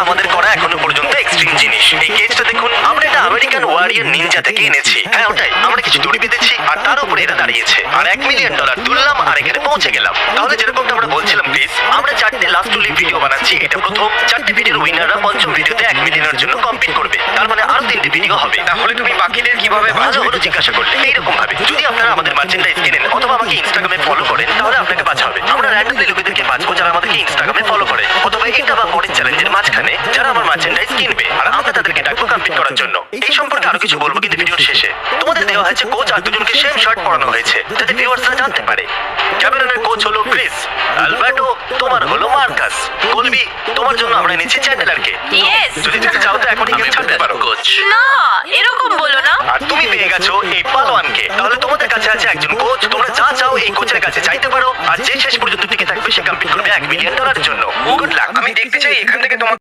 আমাদের করা এখনো পর্যন্ত এক্সট্রিম জিনিস। এই কেজটা দেখুন, আমরা এটা আমেরিকান ওয়ারিয়র নিনজা থেকে এনেছি। হ্যাঁ ওটাই, আমরা কিছু দড়ি বেঁধেছি আর তার উপরে এটা দাঁড়িয়েছে, আর $1 মিলিয়ন তুললাম আর এখানে পৌঁছে গেলাম। তাহলে যেরকমটা আমরা বলছিলাম প্লিজ, আমরা 4টে লাস্ট টু লিভ ভিডিও বানাচ্ছি। এটা প্রথম 4টে ভিডিওর উইনাররা পঞ্চম ভিডিওতে $1 মিলিয়নের জন্য কম্পিট করবে। তার মানে আরো 3টে ভিডিও হবে। তাহলে তুমি বাকিদের কিভাবে ভালো হলো জিজ্ঞাসা করলে, এইরকম ভাবে যদি আপনারা আমাদের মার্চেন্ডাইজ কেনেন অথবা আমাকে ইনস্টাগ্রামে ফলো করেন, তাহলে আপনাকে বাঁচা হবে। আমরা র্যান্ডমলি লোকেদেরকে বাঁচবো যারা আমাদেরকে ইনস্টাগ্রামে ফলো করে, অথবা এটা বা পরের চ্যালেঞ্জের মাঝখানে যারা আমার মার্চেন্ডাইজ কিনবে, আর আমরা তাদেরকে ডাকবো কম্পিট করার জন্য। এই সম্পর্কে আরো কিছু বলবো কিন্তু ভিডিওর শেষে। তোমাদের দেওয়া হয়েছে কোচ আর দুজনকে সেম শার্ট পরানো হয়েছে যাতে ভিউয়ার্সরা জানতে পারে। ক্যামেরনের কোচ হলো ক্রিস, আলবার্টো তোমার হলো মার্কাস, কলবি তোমার জন্য আমরা এনেছি চ্যান্ডেলারকে। ইয়েস। যদি যেতে চাও তো এখনই গেম ছাড়তে পারো কোচ। না, এরকম বলো না। আর তুমি পেয়ে গেছো এই পালোয়ানকে। তাহলে তোমাদের কাছে আছে একজন কোচ, তোমরা যা চাও এই কোচের কাছে চাইতে পারো, আর যে শেষ পর্যন্ত টিকে থাকবে সে কম্পিট করবে $1 মিলিয়ন জন্য। Good luck. আমি দেখতে চাই এখান থেকে তোমার